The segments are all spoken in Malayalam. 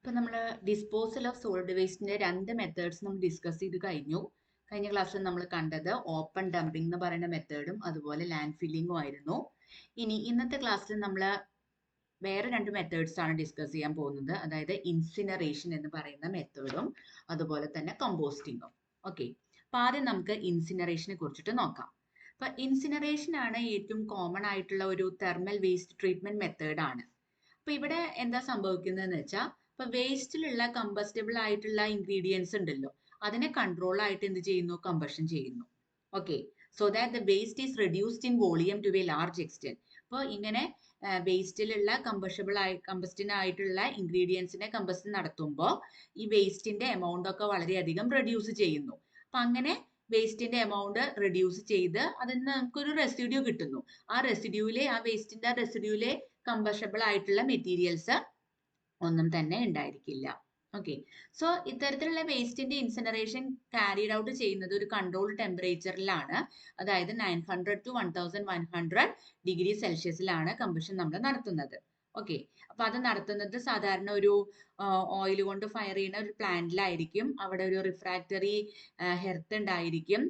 ഇപ്പം നമ്മൾ ഡിസ്പോസൽ ഓഫ് സോളിഡ് വേസ്റ്റിന്റെ രണ്ട് മെത്തേഡ്സ് നമ്മൾ ഡിസ്കസ് ചെയ്ത് കഴിഞ്ഞു. കഴിഞ്ഞ ക്ലാസ്സിൽ നമ്മൾ കണ്ടത് ഓപ്പൺ ഡംപിംഗ് എന്ന് പറയുന്ന മെത്തേഡും അതുപോലെ ലാൻഡ് ഫില്ലിങ്ങും ആയിരുന്നു. ഇനി ഇന്നത്തെ ക്ലാസ്സിൽ നമ്മൾ വേറെ രണ്ട് മെത്തേഡ്സ് ആണ് ഡിസ്കസ് ചെയ്യാൻ പോകുന്നത്. അതായത് ഇൻസിനറേഷൻ എന്ന് പറയുന്ന മെത്തേഡും അതുപോലെ തന്നെ കമ്പോസ്റ്റിങ്ങും. ഓക്കെ, അപ്പൊ ആദ്യം നമുക്ക് ഇൻസിനറേഷനെ കുറിച്ചിട്ട് നോക്കാം. അപ്പൊ ഇൻസിനറേഷൻ ആണ് ഏറ്റവും കോമൺ ആയിട്ടുള്ള ഒരു തെർമൽ വേസ്റ്റ് ട്രീറ്റ്മെന്റ് മെത്തേഡ് ആണ്. അപ്പൊ ഇവിടെ എന്താ സംഭവിക്കുന്നതെന്ന് വെച്ചാൽ ഇപ്പൊ വേസ്റ്റിലുള്ള കമ്പസ്റ്റബിൾ ആയിട്ടുള്ള ഇൻഗ്രീഡിയൻസ് ഉണ്ടല്ലോ, അതിനെ കൺട്രോൾ ആയിട്ട് എന്ത് ചെയ്യുന്നു, കമ്പഷൻ ചെയ്യുന്നു. Okay, so that the waste is reduced in volume to a large extent. അപ്പോൾ ഇങ്ങനെ വേസ്റ്റിലുള്ള കമ്പസ്റ്റിൻ ആയിട്ടുള്ള ഇൻഗ്രീഡിയൻസിനെ കമ്പസ്റ്റ് നടത്തുമ്പോൾ ഈ വേസ്റ്റിന്റെ എമൗണ്ട് ഒക്കെ വളരെയധികം റെഡ്യൂസ് ചെയ്യുന്നു. അപ്പൊ അങ്ങനെ വേസ്റ്റിന്റെ എമൗണ്ട് റെഡ്യൂസ് ചെയ്ത് അതിൽ നിന്ന് നമുക്കൊരു റെസിഡ്യൂ കിട്ടുന്നു. ആ വേസ്റ്റിന്റെ റെസിഡ്യൂവിലെ കമ്പസ്റ്റബിൾ ആയിട്ടുള്ള മെറ്റീരിയൽസ് ഒന്നും തന്നെ ഉണ്ടായിരിക്കില്ല. ഓക്കെ, സോ ഇത്തരത്തിലുള്ള വേസ്റ്റിന്റെ ഇൻസിനറേഷൻ ക്യാരിഡ് ഔട്ട് ചെയ്യുന്നത് ഒരു കൺട്രോൾ ടെമ്പറേച്ചറിലാണ്. അതായത് 900 to 1100 ഡിഗ്രി സെൽഷ്യസിലാണ് കമ്പഷൻ നമ്മൾ നടത്തുന്നത്. ഓക്കെ, അപ്പൊ അത് നടത്തുന്നത് സാധാരണ ഒരു ഓയിൽ കൊണ്ട് ഫയർ ചെയ്യുന്ന ഒരു പ്ലാന്റിലായിരിക്കും. അവിടെ ഒരു റിഫ്രാക്ടറി ഹെർത്ത് ഉണ്ടായിരിക്കും,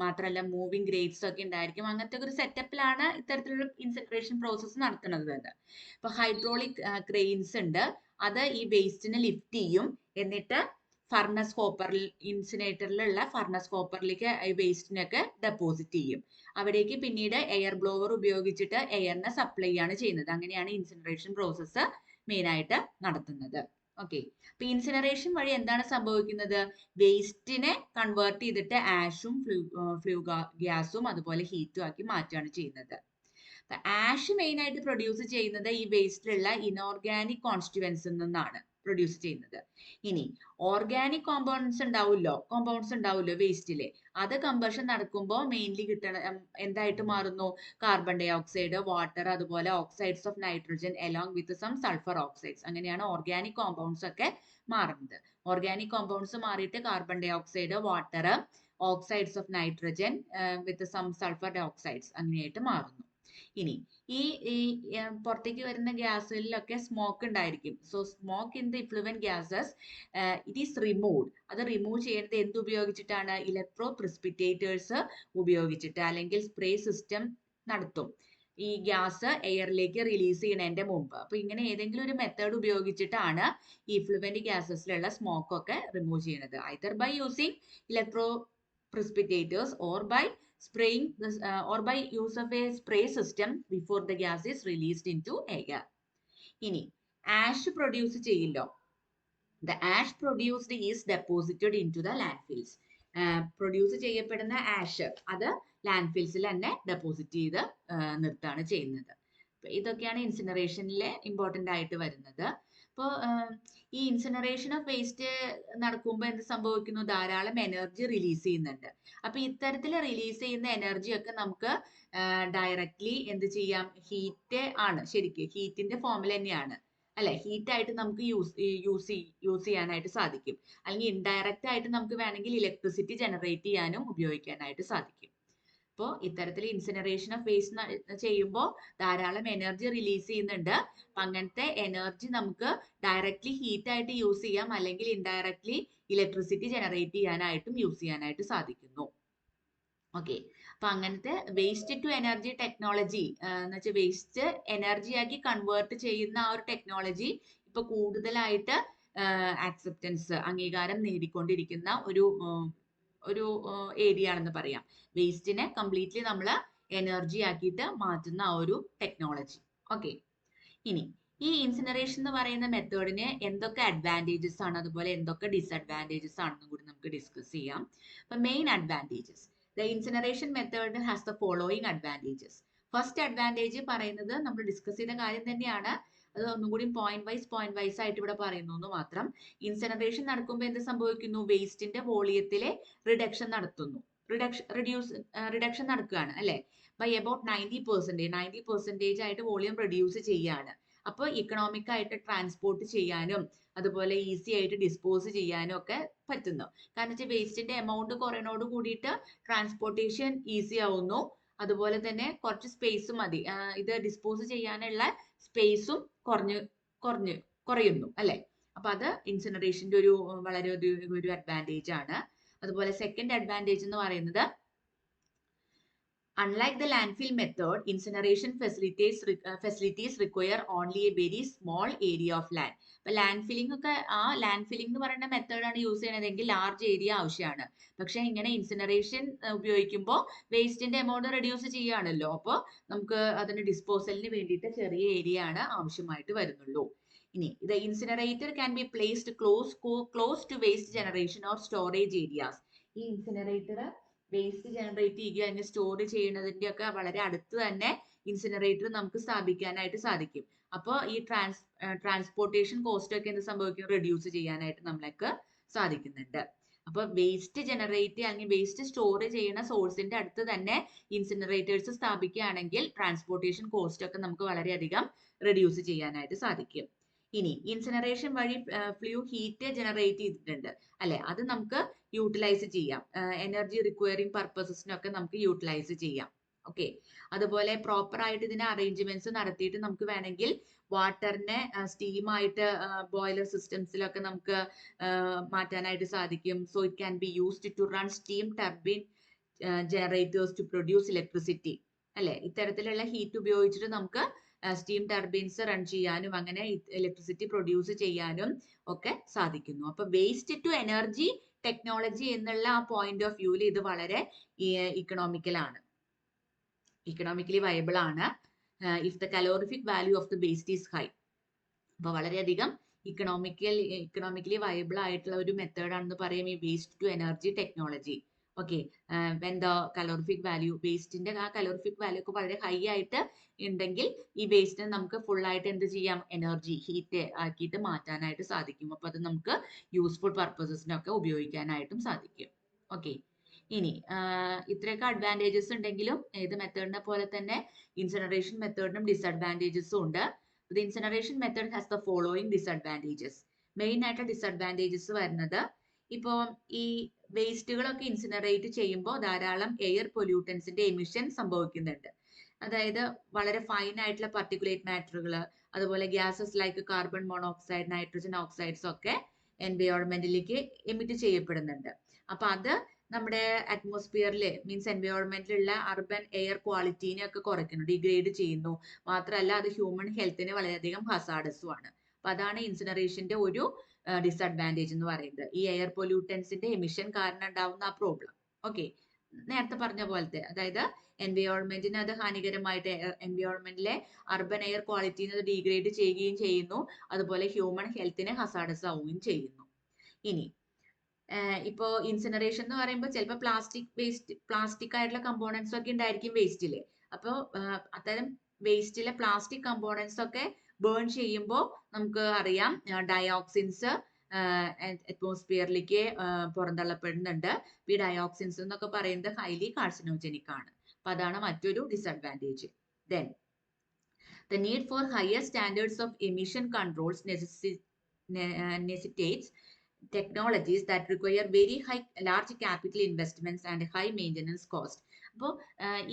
മാത്രമല്ല മൂവിങ് ഗ്രേറ്റ്സ് ഒക്കെ ഉണ്ടായിരിക്കും. അങ്ങനത്തെ ഒരു സെറ്റപ്പിലാണ് ഇത്തരത്തിലുള്ള ഇൻസിനറേഷൻ പ്രോസസ്സ് നടത്തുന്നത്. ഇപ്പൊ ഹൈഡ്രോളിക് ക്രെയിൻസ് ഉണ്ട്, അത് ഈ വേസ്റ്റിനെ ലിഫ്റ്റ് ചെയ്യും. എന്നിട്ട് ഫർണസ് കോപ്പറിൽ ഇൻസിനേറ്ററിലുള്ള ഫർണസ് കോപ്പറിലേക്ക് ഈ വേസ്റ്റിനൊക്കെ ഡെപ്പോസിറ്റ് ചെയ്യും. അവിടേക്ക് പിന്നീട് എയർ ബ്ലോവർ ഉപയോഗിച്ചിട്ട് എയറിനെ സപ്ലൈ ആണ് ചെയ്യുന്നത്. അങ്ങനെയാണ് ഇൻസിനറേഷൻ പ്രോസസ്സ് മെയിൻ ആയിട്ട് നടത്തുന്നത്. ഓക്കെ, അപ്പൊ ഇൻസിനറേഷൻ വഴി എന്താണ് സംഭവിക്കുന്നത്? വേസ്റ്റിനെ കൺവേർട്ട് ചെയ്തിട്ട് ആഷും ഫ്ലൂ ഗ്യാസും അതുപോലെ ഹീറ്റും ആക്കി മാറ്റുകയാണ് ചെയ്യുന്നത്. ആഷ് മെയിൻ ആയിട്ട് പ്രൊഡ്യൂസ് ചെയ്യുന്നത് ഈ വേസ്റ്റിലുള്ള ഇനോർഗാനിക് കോൺസ്റ്റിറ്റ്യുവൻസിൽ നിന്നാണ് പ്രൊഡ്യൂസ് ചെയ്യുന്നത്. ഇനി ഓർഗാനിക് കോമ്പൗണ്ട്സ് ഉണ്ടാവുമല്ലോ വേസ്റ്റില്, അത് കമ്പഷൻ നടക്കുമ്പോൾ മെയിൻലി കിട്ടണ എന്തായിട്ട് മാറുന്നു? കാർബൺ ഡൈ ഓക്സൈഡ്, വാട്ടർ, അതുപോലെ oxides of nitrogen along with some sulphur oxides. അങ്ങനെയാണ് ഓർഗാനിക് കോമ്പൗണ്ട്സ് ഒക്കെ മാറുന്നത്. ഓർഗാനിക് കോമ്പൗണ്ട്സ് മാറിയിട്ട് carbon dioxide, water, oxides of nitrogen with some sulphur dioxides അങ്ങനെയായിട്ട് മാറുന്നു. ഇനി ഈ പുറത്തേക്ക് വരുന്ന ഗ്യാസുകളിലൊക്കെ സ്മോക്ക് ഉണ്ടായിരിക്കും. So smoke in the effluent gases it is removed. അത് റിമൂവ് ചെയ്യുന്നത് എന്തുപയോഗിച്ചിട്ടാണ്? ഇലക്ട്രോ പ്രിസിപിറ്റേറ്റേഴ്സ് ഉപയോഗിച്ചിട്ട്, അല്ലെങ്കിൽ സ്പ്രേ സിസ്റ്റം നടത്തും ഈ ഗ്യാസ് എയറിലേക്ക് റിലീസ് ചെയ്യുന്നതിന്റെ മുമ്പ്. അപ്പൊ ഇങ്ങനെ ഏതെങ്കിലും ഒരു മെത്തേഡ് ഉപയോഗിച്ചിട്ടാണ് ഈ ഇഫ്ലുവന്റ് ഗ്യാസസിലുള്ള സ്മോക്ക് ഒക്കെ റിമൂവ് ചെയ്യുന്നത്. Either by using electro precipitators or by spraying this or by use of a spray system before the gas is released into air. ഇനി ash produce ചെയ്യില്ലോ. The ash produced is deposited into the landfills. Produce ചെയ്യപ്പെടുന്ന ആഷ് അത് ലാൻഡ്ഫിൽസിൽ തന്നെ ഡെപ്പോസിറ്റ് ചെയ്ത് നിർത്തുകയാണ് ചെയ്യുന്നത്. ഇതൊക്കെയാണ് ഇൻസിനറേഷനിലെ ഇമ്പോർട്ടൻ്റ് ആയിട്ട് വരുന്നത്. അപ്പോൾ ഈ ഇൻസിനറേഷൻ ഓഫ് വേസ്റ്റ് നടക്കുമ്പോൾ എന്ത് സംഭവിക്കുന്നു? ധാരാളം എനർജി റിലീസ് ചെയ്യുന്നുണ്ട്. അപ്പൊ ഇത്തരത്തിൽ റിലീസ് ചെയ്യുന്ന എനർജി ഒക്കെ നമുക്ക് ഡയറക്ട്ലി എന്ത് ചെയ്യാം? ഹീറ്റ് ആണ്, ശരിക്കും ഹീറ്റിന്റെ ഫോമിൽ തന്നെയാണ് അല്ലെ? ഹീറ്റ് ആയിട്ട് നമുക്ക് യൂസ് ചെയ്യാനായിട്ട് സാധിക്കും. അല്ലെങ്കിൽ ഇൻഡയറക്റ്റ് ആയിട്ട് നമുക്ക് വേണമെങ്കിൽ ഇലക്ട്രിസിറ്റി ജനറേറ്റ് ചെയ്യാനും ഉപയോഗിക്കാനായിട്ട് സാധിക്കും. അപ്പോൾ ഇത്തരത്തിൽ ഇൻസിനറേഷൻ ഓഫ് വേസ്റ്റ് ചെയ്യുമ്പോൾ ധാരാളം എനർജി റിലീസ് ചെയ്യുന്നുണ്ട്. അപ്പൊ അങ്ങനത്തെ എനർജി നമുക്ക് ഡയറക്ട്ലി ഹീറ്റ് ആയിട്ട് യൂസ് ചെയ്യാം, അല്ലെങ്കിൽ ഇൻഡയറക്ട്ലി ഇലക്ട്രിസിറ്റി ജനറേറ്റ് ചെയ്യാനായിട്ടും യൂസ് ചെയ്യാനായിട്ട് സാധിക്കുന്നു. ഓക്കെ, അപ്പൊ അങ്ങനത്തെ വേസ്റ്റ് ടു എനർജി ടെക്നോളജി എന്ന് വെച്ചാൽ വേസ്റ്റ് എനർജി ആക്കി കൺവേർട്ട് ചെയ്യുന്ന ആ ഒരു ടെക്നോളജി ഇപ്പൊ കൂടുതലായിട്ട് ആക്സെപ്റ്റൻസ്, അംഗീകാരം നേടിക്കൊണ്ടിരിക്കുന്ന ഒരു ഏരിയ ആണെന്ന് പറയാം. വേസ്റ്റിനെ കംപ്ലീറ്റ്ലി നമ്മൾ എനർജി ആക്കിയിട്ട് മാറ്റുന്ന ആ ഒരു ടെക്നോളജി. ഓക്കെ, ഇനി ഈ ഇൻസിനറേഷൻ എന്ന് പറയുന്ന മെത്തേഡിന് എന്തൊക്കെ അഡ്വാൻറ്റേജസ് ആണ്, അതുപോലെ എന്തൊക്കെ ഡിസഡ്വാൻറ്റേജസ് ആണെന്നും കൂടി നമുക്ക് ഡിസ്കസ് ചെയ്യാം. അപ്പൊ main advantages, the incineration method has the following advantages. First advantage പറയുന്നത് നമ്മൾ ഡിസ്കസ് ചെയ്ത കാര്യം തന്നെയാണ്, അത് ഒന്നും കൂടി പോയിന്റ് വൈസ് ആയിട്ട് ഇവിടെ പറയുന്നു എന്ന് മാത്രം. ഇൻസിനറേഷൻ നടക്കുമ്പോൾ എന്ത് സംഭവിക്കുന്നു? വേസ്റ്റിന്റെ വോളിയത്തിലെ റിഡക്ഷൻ നടത്തുന്നു. റിഡക്ഷൻ നടക്കുകയാണ് അല്ലെ? ബൈ അബൌട്ട് 90% ആയിട്ട് വോളിയം റെഡ്യൂസ് ചെയ്യാണ്. അപ്പോൾ ഇക്കണോമിക് ആയിട്ട് ട്രാൻസ്പോർട്ട് ചെയ്യാനും അതുപോലെ ഈസി ആയിട്ട് ഡിസ്പോസ് ചെയ്യാനും ഒക്കെ പറ്റുന്നു. കാരണം വെച്ചാൽ വേസ്റ്റിന്റെ എമൗണ്ട് കുറയുന്നതോട് കൂടിയിട്ട് ട്രാൻസ്പോർട്ടേഷൻ ഈസി ആവുന്നു. അതുപോലെ തന്നെ കുറച്ച് സ്പേസ് മതി, ഇത് ഡിസ്പോസ് ചെയ്യാനുള്ള സ്പേസും കുറയുന്നു അല്ലെ? അപ്പൊ അത് ഇൻസിനറേഷന്റെ വളരെ ഒരു അഡ്വാൻറ്റേജ് ആണ്. അതുപോലെ സെക്കൻഡ് അഡ്വാൻറ്റേജ് എന്ന് പറയുന്നത്, unlike the landfill method, incineration facilities require only a very small area of land. ഇപ്പൊ ലാൻഡ് ഫില്ലിംഗ് എന്ന് പറയുന്ന മെത്തേഡാണ് യൂസ് ചെയ്യണതെങ്കിൽ ലാർജ് ഏരിയ ആവശ്യമാണ്. പക്ഷെ ഇങ്ങനെ ഇൻസിനറേഷൻ ഉപയോഗിക്കുമ്പോൾ വേസ്റ്റിന്റെ എമൗണ്ട് റെഡ്യൂസ് ചെയ്യുകയാണല്ലോ. അപ്പോൾ നമുക്ക് അതിന് ഡിസ്പോസലിന് വേണ്ടിയിട്ട് ചെറിയ ഏരിയ ആണ് ആവശ്യമായിട്ട് വരുന്നുള്ളൂ. ഇനി the incinerator can be placed close to waste generation or storage areas. ഈ ഇൻസിനറേറ്റർ വേസ്റ്റ് ജനറേറ്റ് ചെയ്യുക, അതിനെ സ്റ്റോർ ചെയ്യുന്നതിന്റെ ഒക്കെ വളരെ അടുത്ത് തന്നെ ഇൻസിനറേറ്റർ നമുക്ക് സ്ഥാപിക്കാനായിട്ട് സാധിക്കും. അപ്പോൾ ഈ ട്രാൻസ്പോർട്ടേഷൻ കോസ്റ്റ് ഒക്കെ എന്ത് സംഭവിക്കും, റെഡ്യൂസ് ചെയ്യാനായിട്ട് നമ്മൾക്ക് സാധിക്കുന്നുണ്ട്. അപ്പൊ വേസ്റ്റ് ജനറേറ്റ് അല്ലെങ്കിൽ വേസ്റ്റ് സ്റ്റോർ ചെയ്യുന്ന സോഴ്സിന്റെ അടുത്ത് തന്നെ ഇൻസിനറേറ്റേഴ്സ് സ്ഥാപിക്കുകയാണെങ്കിൽ ട്രാൻസ്പോർട്ടേഷൻ കോസ്റ്റ് ഒക്കെ നമുക്ക് വളരെയധികം റെഡ്യൂസ് ചെയ്യാനായിട്ട് സാധിക്കും. ഇനി ഇൻസിനറേഷൻ വഴി ഫ്ലൂ ഹീറ്റ് ജനറേറ്റ് ചെയ്തിട്ടുണ്ട് അല്ലെ, അത് നമുക്ക് യൂട്ടിലൈസ് ചെയ്യാം. എനർജി റിക്വയറിംഗ് പർപ്പസസിനൊക്കെ നമുക്ക് യൂട്ടിലൈസ് ചെയ്യാം. ഓക്കെ, അതുപോലെ പ്രോപ്പർ ആയിട്ട് ഇതിന്റെ അറേഞ്ച്മെന്റ്സ് നടത്തിയിട്ട് നമുക്ക് വേണമെങ്കിൽ വാട്ടറിനെ സ്റ്റീമായിട്ട് ബോയിലർ സിസ്റ്റംസിലൊക്കെ നമുക്ക് മാറ്റാനായിട്ട് സാധിക്കും. So it can be used to run steam turbine generators to produce electricity അല്ലെ. ഇത്തരത്തിലുള്ള ഹീറ്റ് ഉപയോഗിച്ചിട്ട് നമുക്ക് സ്റ്റീം ടർബൈൻസ് റൺ ചെയ്യാനും അങ്ങനെ ഇലക്ട്രിസിറ്റി പ്രൊഡ്യൂസ് ചെയ്യാനും ഒക്കെ സാധിക്കുന്നു. അപ്പൊ വേസ്റ്റ് ടു എനർജി ടെക്നോളജി എന്നുള്ള ആ പോയിന്റ് ഓഫ് വ്യൂവിൽ ഇത് വളരെ ഇക്കണോമിക്കലി വയബിൾ ആണ്. If the calorific value of the waste is high. അപ്പൊ വളരെയധികം ഇക്കണോമിക്കലി വയബിൾ ആയിട്ടുള്ള ഒരു മെത്തേഡ് ആണെന്ന് പറയും ഈ waste to energy technology. Okay, when the calorific value, വേസ്റ്റിന്റെ ആ കലോറിഫിക് വാല്യൂ ഒക്കെ വളരെ ഹൈ ആയിട്ട് ഉണ്ടെങ്കിൽ ഈ വേസ്റ്റിനെ നമുക്ക് ഫുൾ ആയിട്ട് എന്ത് ചെയ്യാം, എനർജി ഹീറ്റ് ആക്കിയിട്ട് മാറ്റാനായിട്ട് സാധിക്കും. അപ്പൊ അത് നമുക്ക് യൂസ്ഫുൾ പർപ്പസസിനൊക്കെ ഉപയോഗിക്കാനായിട്ടും സാധിക്കും. ഓക്കെ, ഇനി ഇത്രയൊക്കെ അഡ്വാൻറ്റേജസ് ഉണ്ടെങ്കിലും ഏത് മെത്തേഡിനെ പോലെ തന്നെ ഇൻസിനറേഷൻ മെത്തേഡിനും ഡിസഡ്വാൻറ്റേജസും ഉണ്ട്. The incineration method has the following disadvantages. Main ആയിട്ട് ഡിസഡ്വാൻറ്റേജസ് വരുന്നത്, ഇപ്പോൾ ഈ വേസ്റ്റുകളൊക്കെ ഇൻസിനറേറ്റ് ചെയ്യുമ്പോൾ ധാരാളം എയർ പൊല്യൂട്ടൻസിന്റെ എമിഷൻ സംഭവിക്കുന്നുണ്ട്. അതായത് വളരെ ഫൈൻ ആയിട്ടുള്ള പാർട്ടിക്കുലേറ്റ് മാറ്ററുകൾ, അതുപോലെ gases like carbon monoxide, nitrogen oxides ഒക്കെ എൻവയോൺമെന്റിലേക്ക് എമിറ്റ് ചെയ്യപ്പെടുന്നുണ്ട്. അപ്പൊ അത് നമ്മുടെ അറ്റ്മോസ്ഫിയറിൽ മീൻസ് എൻവയോൺമെന്റിലുള്ള അർബൻ എയർ ക്വാളിറ്റീനെ ഒക്കെ കുറയ്ക്കുന്നു, ഡിഗ്രേഡ് ചെയ്യുന്നു. മാത്രമല്ല അത് ഹ്യൂമൻ ഹെൽത്തിന് വളരെയധികം ഹസാർഡസുമാണ്. അപ്പൊ അതാണ് ഇൻസിനറേഷന്റെ ഒരു ഡിസഡ്വാൻറ്റേജ് എന്ന് പറയുന്നത്, ഈ എയർ പൊല്യൂട്ടൻസിന്റെ എമിഷൻ കാരണം ഉണ്ടാവുന്ന ആ പ്രോബ്ലം. ഓക്കെ, നേരത്തെ പറഞ്ഞ പോലത്തെ, അതായത് എൻവയോൺമെന്റിന് അത് ഹാനികരമായിട്ട് എൻവയോൺമെന്റിലെ അർബൻ എയർ ക്വാളിറ്റീനെ അത് ഡീഗ്രേഡ് ചെയ്യുകയും ചെയ്യുന്നു, അതുപോലെ ഹ്യൂമൻ ഹെൽത്തിന് ഹസാർഡസ് ആവുകയും ചെയ്യുന്നു. ഇനി ഇപ്പോ ഇൻസിനറേഷൻ എന്ന് പറയുമ്പോൾ ചിലപ്പോൾ പ്ലാസ്റ്റിക് ആയിട്ടുള്ള കമ്പോണൻസ് ഒക്കെ ഉണ്ടായിരിക്കും വേസ്റ്റില്. അപ്പോൾ അത്തരം വേസ്റ്റിലെ പ്ലാസ്റ്റിക് കമ്പോണൻസ് ഒക്കെ ബേൺ ചെയ്യുമ്പോൾ നമുക്ക് അറിയാം ഡയോക്സിൻസ് അറ്റ്മോസ്ഫിയറിലേക്ക് പുറന്തള്ളപ്പെടുന്നുണ്ട്. ഈ ഡയോക്സിൻസ് എന്നൊക്കെ പറയുന്നത് ഹൈലി കാർസിനോജനിക് ആണ്. അപ്പൊ അതാണ് മറ്റൊരു disadvantage. Then the need for higher standards of emission controls necessitates technologies that require very large capital investments and high maintenance cost. അപ്പോൾ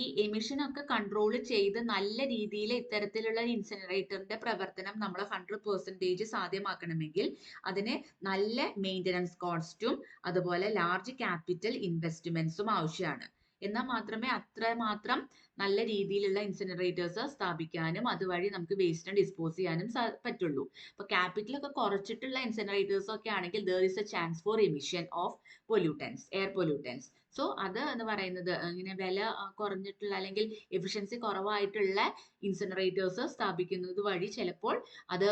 ഈ എമിഷൻ ഒക്കെ കൺട്രോൾ ചെയ്ത് നല്ല രീതിയിൽ ഇത്തരത്തിലുള്ള ഇൻസിനറേറ്ററിന്റെ പ്രവർത്തനം നമ്മൾ 100% സാധ്യമാക്കണമെങ്കിൽ അതിന് നല്ല മെയിൻ്റനൻസ് കോസ്റ്റും അതുപോലെ ലാർജ് ക്യാപിറ്റൽ ഇൻവെസ്റ്റ്മെന്റ്സും ആവശ്യമാണ്. എന്നാൽ മാത്രമേ അത്രമാത്രം നല്ല രീതിയിലുള്ള ഇൻസിനറേറ്റേഴ്സ് സ്ഥാപിക്കാനും അതുവഴി നമുക്ക് വേസ്റ്റ് ഡിസ്പോസ് ചെയ്യാനും പറ്റുള്ളൂ. അപ്പൊ ക്യാപിറ്റൽ ഒക്കെ കുറച്ചിട്ടുള്ള ഇൻസിനറേറ്റേഴ്സ് ഒക്കെ ആണെങ്കിൽ there is a chance for emission of pollutants, air pollutants. So അത് എന്ന് പറയുന്നത് ഇങ്ങനെ വില കുറഞ്ഞിട്ടുള്ള അല്ലെങ്കിൽ എഫിഷ്യൻസി കുറവായിട്ടുള്ള ഇൻസിനറേറ്റേഴ്സ് സ്ഥാപിക്കുന്നത് വഴി ചിലപ്പോൾ അത്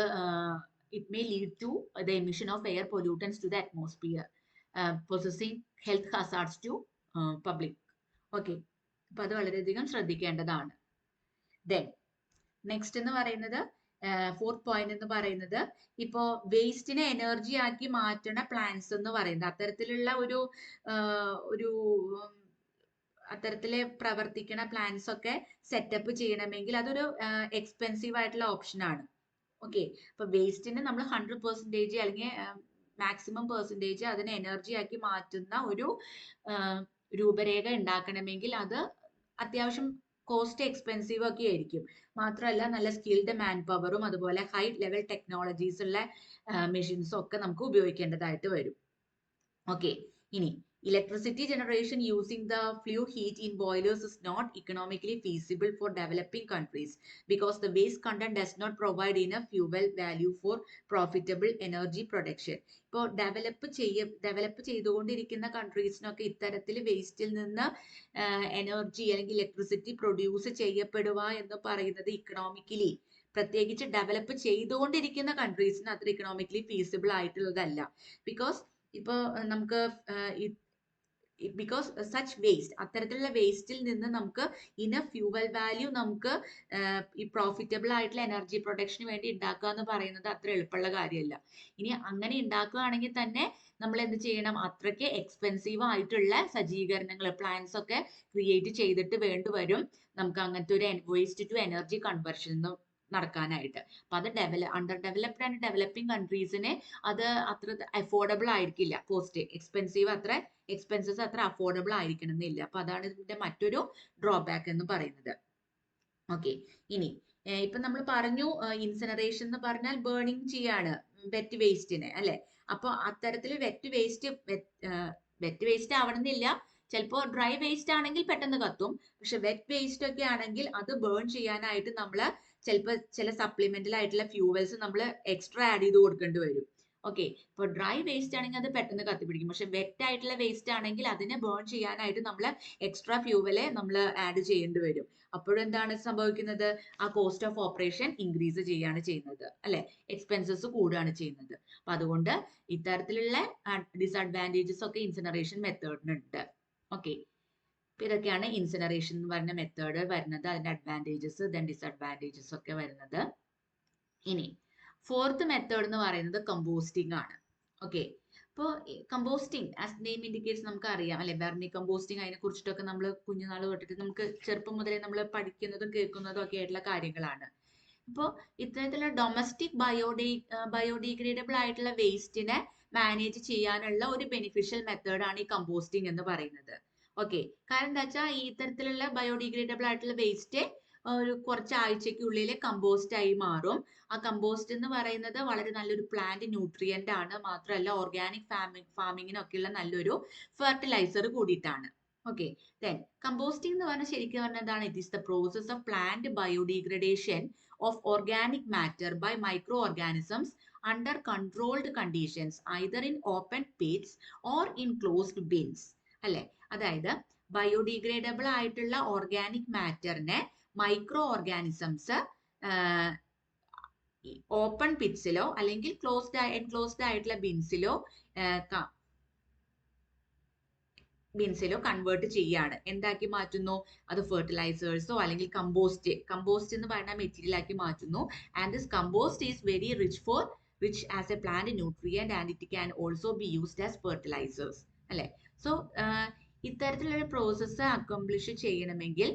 it may lead to the emission of air pollutants to the atmosphere, possessing health hazards to public. Okay, അപ്പൊ അത് വളരെയധികം ശ്രദ്ധിക്കേണ്ടതാണ്. ദെൻ നെക്സ്റ്റ് എന്ന് പറയുന്നത്, ഫോർത്ത് പോയിന്റ് എന്ന് പറയുന്നത്, ഇപ്പോ വേസ്റ്റിനെ എനർജി ആക്കി മാറ്റുന്ന പ്ലാന്റ്സ് എന്ന് പറയുന്നത് അത്തരത്തിലുള്ള അത്തരത്തില് പ്രവർത്തിക്കുന്ന പ്ലാന്റ്സ് ഒക്കെ സെറ്റപ്പ് ചെയ്യണമെങ്കിൽ അതൊരു എക്സ്പെൻസീവ് ആയിട്ടുള്ള ഓപ്ഷൻ ആണ്. ഓക്കെ, അപ്പൊ വേസ്റ്റിനെ നമ്മൾ 100% അല്ലെങ്കിൽ മാക്സിമം പെർസെൻറ്റേജ് അതിനെ എനർജി ആക്കി മാറ്റുന്ന ഒരു രൂപരേഖ ഉണ്ടാക്കണമെങ്കിൽ അത് അത്യാവശ്യം കോസ്റ്റ് എക്സ്പെൻസീവ് ഒക്കെ ആയിരിക്കും. മാത്രമല്ല നല്ല സ്കിൽഡ് മാൻ പവറും അതുപോലെ ഹൈ ലെവൽ ടെക്നോളജീസ് ഉള്ള മെഷീൻസും ഒക്കെ നമുക്ക് ഉപയോഗിക്കേണ്ടതായിട്ട് വരും. ഓക്കെ, ഇനി electricity generation using the flue heat in boilers is not economically feasible for developing countries because the waste content does not provide enough fuel value for profitable energy production. ഇപ്പോൾ ഡെവലപ്പ് ചെയ്തുകൊണ്ടിരിക്കുന്ന കൺട്രീസിനൊക്കെ ഇത്തരത്തിൽ വേസ്റ്റിൽ നിന്ന് എനർജി അല്ലെങ്കിൽ ഇലക്ട്രിസിറ്റി പ്രൊഡ്യൂസ് ചെയ്യപ്പെടുക എന്ന് പറയുന്നത് ഇക്കണോമിക്കലി, പ്രത്യേകിച്ച് ഡെവലപ്പ് ചെയ്തുകൊണ്ടിരിക്കുന്ന കൺട്രീസിന് അത്ര ഇക്കണോമിക്കലി ഫീസിബിൾ ആയിട്ടുള്ളതല്ല. ബിക്കോസ് ഇപ്പോൾ നമുക്ക് ബിക്കോസ് സച്ച് വേസ്റ്റ്, അത്തരത്തിലുള്ള വേസ്റ്റിൽ നിന്ന് നമുക്ക് ഇനഫ് ഫ്യൂവൽ വാല്യൂ നമുക്ക് ഈ പ്രോഫിറ്റബിൾ ആയിട്ടുള്ള എനർജി പ്രൊഡക്ഷന് വേണ്ടി ഉണ്ടാക്കുക എന്ന് പറയുന്നത് അത്ര എളുപ്പമുള്ള കാര്യമല്ല. ഇനി അങ്ങനെ ഉണ്ടാക്കുകയാണെങ്കിൽ തന്നെ നമ്മൾ എന്ത് ചെയ്യണം, അത്രയ്ക്ക് എക്സ്പെൻസീവ് ആയിട്ടുള്ള സജ്ജീകരണങ്ങൾ, പ്ലാൻസ് ഒക്കെ ക്രിയേറ്റ് ചെയ്തിട്ട് വേണ്ടിവരും നമുക്ക് അങ്ങനത്തെ ഒരു വേസ്റ്റ് ടു എനർജി കൺവേർഷൻ നടക്കാനായിട്ട്. അപ്പൊ അത് അണ്ടർ ഡെവലപ്ഡ് ആൻഡ് ഡെവലപ്പിംഗ് കൺട്രീസിന് അത് അത്ര അഫോർഡബിൾ ആയിരിക്കില്ല. കോസ്റ്റ് എക്സ്പെൻസീവ്, അത്ര എക്സ്പെൻസസ് അത്ര അഫോർഡബിൾ ആയിരിക്കണം എന്നില്ല. അപ്പൊ അതാണ് ഇതിന്റെ മറ്റൊരു ഡ്രോബാക്ക് എന്ന് പറയുന്നത്. ഓക്കെ, ഇനി ഇപ്പൊ നമ്മൾ പറഞ്ഞു ഇൻസിനറേഷൻ എന്ന് പറഞ്ഞാൽ ബേണിംഗ് ചെയ്യാണ് വെറ്റ് വേസ്റ്റിനെ, അല്ലെ? അപ്പൊ അത്തരത്തിൽ വെറ്റ് വേസ്റ്റ് ആവണമെന്നില്ല. ചിലപ്പോൾ ഡ്രൈ വേസ്റ്റ് ആണെങ്കിൽ പെട്ടെന്ന് കത്തും. പക്ഷെ വെറ്റ് വേസ്റ്റ് ഒക്കെ ആണെങ്കിൽ അത് ബേൺ ചെയ്യാനായിട്ട് നമ്മൾ ചിലപ്പോൾ ചില സപ്ലിമെന്റൽ ആയിട്ടുള്ള ഫ്യൂവൽസ് നമ്മൾ എക്സ്ട്രാ ആഡ് ചെയ്ത് കൊടുക്കേണ്ടി വരും. ഓക്കെ, ഇപ്പോൾ ഡ്രൈ വേസ്റ്റ് ആണെങ്കിൽ അത് പെട്ടെന്ന് കത്തിപ്പിടിക്കും. പക്ഷെ വെറ്റ് ആയിട്ടുള്ള വേസ്റ്റ് ആണെങ്കിൽ അതിനെ ബേൺ ചെയ്യാനായിട്ട് നമ്മൾ എക്സ്ട്രാ ഫ്യൂവലെ നമ്മൾ ആഡ് ചെയ്യേണ്ടി വരും. അപ്പോഴെന്താണ് സംഭവിക്കുന്നത്, ആ കോസ്റ്റ് ഓഫ് ഓപ്പറേഷൻ ഇൻക്രീസ് ചെയ്യാണ് ചെയ്യുന്നത്, അല്ലെ? എക്സ്പെൻസസ് കൂടുകയാണ് ചെയ്യുന്നത്. അപ്പൊ അതുകൊണ്ട് ഇത്തരത്തിലുള്ള ഡിസഡ്വാൻറ്റേജസ് ഒക്കെ ഇൻസിനറേഷൻ മെത്തേഡിനുണ്ട്. ഓക്കെ, ഇതൊക്കെയാണ് ഇൻസിനറേഷൻ എന്ന് പറഞ്ഞ മെത്തേഡ് വരുന്നത്, അതിന്റെ അഡ്വാൻറ്റേജസ് ദെൻ ഡിസഡ്വാൻറ്റേജസ് ഒക്കെ വരുന്നത്. ഇനി ഫോർത്ത് മെത്തേഡ് എന്ന് പറയുന്നത് കമ്പോസ്റ്റിംഗ് ആണ്. ഓക്കെ, അപ്പോൾ കമ്പോസ്റ്റിംഗ് ആസ് നെയിം ഇൻഡിക്കേറ്റ്സ് നമുക്ക് അറിയാം, അല്ലെ? വെർമി കമ്പോസ്റ്റിംഗ്, അതിനെ കുറിച്ചിട്ടൊക്കെ നമ്മൾ കുഞ്ഞുനാൾ തൊട്ടിട്ട് നമുക്ക് ചെറുപ്പം മുതലേ നമ്മൾ പഠിക്കുന്നതും കേൾക്കുന്നതും ഒക്കെ ആയിട്ടുള്ള കാര്യങ്ങളാണ്. ഇപ്പോൾ ഇത്തരത്തിലുള്ള ഡൊമസ്റ്റിക് ബയോഡിഗ്രേഡബിൾ ആയിട്ടുള്ള വേസ്റ്റിനെ മാനേജ് ചെയ്യാനുള്ള ഒരു ബെനിഫിഷ്യൽ മെത്തേഡാണ് ഈ കമ്പോസ്റ്റിംഗ് എന്ന് പറയുന്നത്. ഓക്കെ, കാരണം എന്താ വെച്ചാൽ ഈ ഇത്തരത്തിലുള്ള ബയോഡിഗ്രേഡബിൾ ആയിട്ടുള്ള വേസ്റ്റ് ഒരു കുറച്ച് ആഴ്ചക്കുള്ളിൽ കമ്പോസ്റ്റ് ആയി മാറും. ആ കമ്പോസ്റ്റ് എന്ന് പറയുന്നത് വളരെ നല്ലൊരു പ്ലാന്റ് ന്യൂട്രിയന്റ് ആണ്. മാത്രമല്ല ഓർഗാനിക് ഫാമിങ്ങിനൊക്കെയുള്ള നല്ലൊരു ഫെർട്ടിലൈസർ കൂടിയിട്ടാണ്. ഓക്കെ, ദെൻ കമ്പോസ്റ്റിംഗ് എന്ന് പറഞ്ഞാൽ ശരിക്കും പറഞ്ഞാൽ എന്താണ്? It is the process of plant biodegradation of organic matter by microorganisms under controlled conditions either in open pits or in closed bins, അല്ലെ? അതായത് ബയോഡിഗ്രേഡബിൾ ആയിട്ടുള്ള ഓർഗാനിക് മാറ്ററിനെ മൈക്രോ ഓർഗാനിസംസ് ഓപ്പൺ പിറ്റ്സിലോ അല്ലെങ്കിൽ എൻക്ലോസ്ഡ് ആയിട്ടുള്ള ബിൻസിലോ കൺവേർട്ട് ചെയ്യാണ്. എന്താക്കി മാറ്റുന്നു? അത് ഫെർട്ടിലൈസേഴ്സോ അല്ലെങ്കിൽ കമ്പോസ്റ്റ് എന്ന് പറയുന്ന മെറ്റീരിയൽ ആക്കി മാറ്റുന്നു. And this compost is very rich as a plant nutrient and it can also be used as fertilizers, അല്ലെ? സോ ഇത്തരത്തിലുള്ള പ്രോസസ്സ് അക്കംപ്ലിഷ് ചെയ്യണമെങ്കിൽ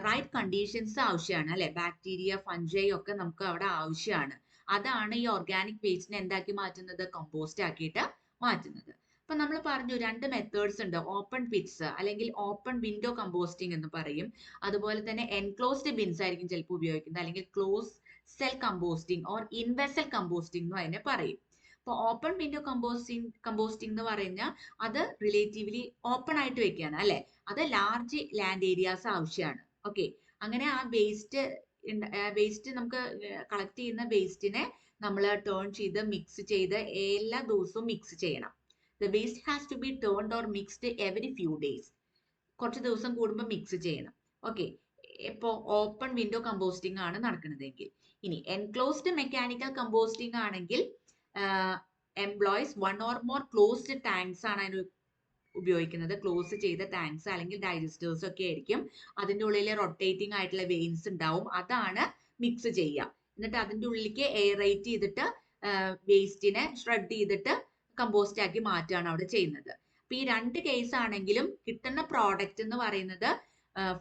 റൈറ്റ് കണ്ടീഷൻസ് ആവശ്യമാണ്, അല്ലെ? ബാക്ടീരിയ, ഫംജൈ ഒക്കെ നമുക്ക് അവിടെ ആവശ്യമാണ്. അതാണ് ഈ ഓർഗാനിക് വേസ്റ്റിനെ എന്താക്കി മാറ്റുന്നത്? കമ്പോസ്റ്റ് ആക്കിയിട്ട് മാറ്റുന്നത്. അപ്പൊ നമ്മൾ പറഞ്ഞു രണ്ട് മെത്തേഡ്സ് ഉണ്ട്. ഓപ്പൺ പിറ്റ്സ് അല്ലെങ്കിൽ ഓപ്പൺ വിൻഡോ കമ്പോസ്റ്റിംഗ് എന്ന് പറയും. അതുപോലെ തന്നെ എൻക്ലോസ്ഡ് ബിൻസ് ആയിരിക്കും ചിലപ്പോൾ ഉപയോഗിക്കുന്നത്, അല്ലെങ്കിൽ close cell composting or in vessel composting എന്ന് അതിനെ പറയും. അപ്പോൾ ഓപ്പൺ വിൻഡോ കമ്പോസ്റ്റിംഗ് എന്ന് പറഞ്ഞാൽ അത് റിലേറ്റീവ്ലി ഓപ്പൺ ആയിട്ട് വെക്കുകയാണ്, അല്ലെ? അത് ലാർജ് ലാൻഡ് ഏരിയാസ് ആവശ്യമാണ്. ഓക്കെ, അങ്ങനെ ആ വേസ്റ്റ് നമുക്ക് കളക്ട് ചെയ്യുന്ന വേസ്റ്റിനെ നമ്മൾ ടേൺ ചെയ്ത് മിക്സ് ചെയ്ത് എല്ലാ ദിവസവും മിക്സ് ചെയ്യണം. The waste has to be turned or mixed every few days. കുറച്ച് ദിവസം കൂടുമ്പോൾ മിക്സ് ചെയ്യണം. ഓക്കെ, ഇപ്പോൾ ഓപ്പൺ വിൻഡോ കമ്പോസ്റ്റിംഗ് ആണ് നടക്കുന്നതെങ്കിൽ. ഇനി എൻക്ലോസ്ഡ് മെക്കാനിക്കൽ കമ്പോസ്റ്റിംഗ് ആണെങ്കിൽ employs one or more closed tanks ആണ് അതിന് ഉപയോഗിക്കുന്നത്. ക്ലോസ് ചെയ്ത ടാങ്ക്സ് അല്ലെങ്കിൽ ഡൈജസ്റ്റേഴ്സ് ഒക്കെ ആയിരിക്കും. അതിൻ്റെ ഉള്ളിൽ റൊട്ടേറ്റിംഗ് ആയിട്ടുള്ള വെയിൻസ് ഉണ്ടാവും. അതാണ് മിക്സ് ചെയ്യുക. എന്നിട്ട് അതിൻ്റെ ഉള്ളിലേക്ക് എയറേറ്റ് ചെയ്തിട്ട് വേസ്റ്റിനെ ഷ്രെഡ് ചെയ്തിട്ട് കമ്പോസ്റ്റ് ആക്കി മാറ്റുകയാണ് അവിടെ ചെയ്യുന്നത്. അപ്പൊ ഈ രണ്ട് കേസ് ആണെങ്കിലും കിട്ടുന്ന പ്രോഡക്റ്റ് എന്ന് പറയുന്നത്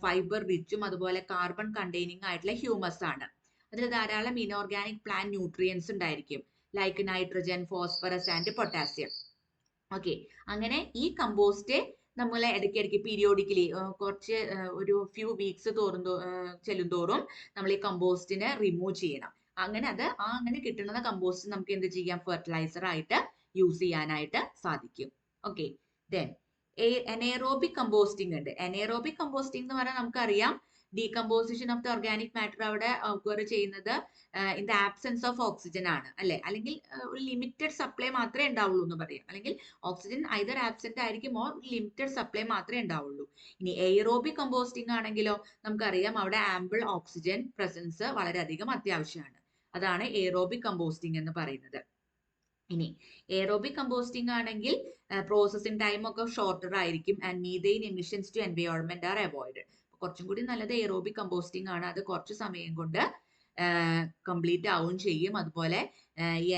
ഫൈബർ റിച്ചും അതുപോലെ കാർബൺ കണ്ടെയ്നിങ് ആയിട്ടുള്ള ഹ്യൂമസ് ആണ്. അതിൽ ധാരാളം ഇനോർഗാനിക് പ്ലാന്റ് ന്യൂട്രിയൻസ് ഉണ്ടായിരിക്കും, like nitrogen, phosphorus and potassium. Okay, അങ്ങനെ ഈ കമ്പോസ്റ്റ് നമ്മൾ ഇടയ്ക്കിടയ്ക്ക് പീരിയോഡിക്കലി കുറച്ച് ഒരു ഫ്യൂ വീക്സ് ചെല്ലുന്തോറും നമ്മൾ ഈ കമ്പോസ്റ്റിനെ റിമൂവ് ചെയ്യണം. അങ്ങനെ അങ്ങനെ കിട്ടുന്ന കമ്പോസ്റ്റ് നമുക്ക് എന്ത് ചെയ്യാം, ഫെർട്ടിലൈസർ ആയിട്ട് യൂസ് ചെയ്യാനായിട്ട് സാധിക്കും. ഓക്കെ, ദെൻ എനേറോബിക് കമ്പോസ്റ്റിംഗ് ഉണ്ട്. എനേറോബിക് കമ്പോസ്റ്റിംഗ് എന്ന് പറഞ്ഞാൽ നമുക്കറിയാം decomposition of the organic matter അവിടെ ഒക്കർ ചെയ്യുന്നത് in the absence of oxygen ആണ്, അല്ലെ? അല്ലെങ്കിൽ ഒരു ലിമിറ്റഡ് സപ്ലൈ മാത്രമേ ഉണ്ടാവുള്ളൂ എന്ന് പറയാം. അല്ലെങ്കിൽ ഓക്സിജൻ ഐദർ ആബ്സെന്റ് ആയിരിക്കും ഓർ ലിമിറ്റഡ് സപ്ലൈ മാത്രമേ ഉണ്ടാവുള്ളൂ. ഇനി എയറോബിക് കമ്പോസ്റ്റിംഗ് ആണെങ്കിലോ നമുക്കറിയാം അവിടെ ആംബിൾ ഓക്സിജൻ പ്രസൻസ് വളരെയധികം അത്യാവശ്യമാണ്. അതാണ് എയറോബിക് കമ്പോസ്റ്റിംഗ് എന്ന് പറയുന്നത്. ഇനി എയറോബിക് കമ്പോസ്റ്റിംഗ് ആണെങ്കിൽ പ്രോസസ്സിംഗ് ടൈം ഒക്കെ ഷോർട്ടർ ആയിരിക്കും and methane emissions to environment are avoided. കുറച്ചും കൂടി നല്ലത് എയറോബിക് കമ്പോസ്റ്റിംഗ് ആണ്. അത് കുറച്ച് സമയം കൊണ്ട് കംപ്ലീറ്റ് ആവുകയും ചെയ്യും. അതുപോലെ ഈ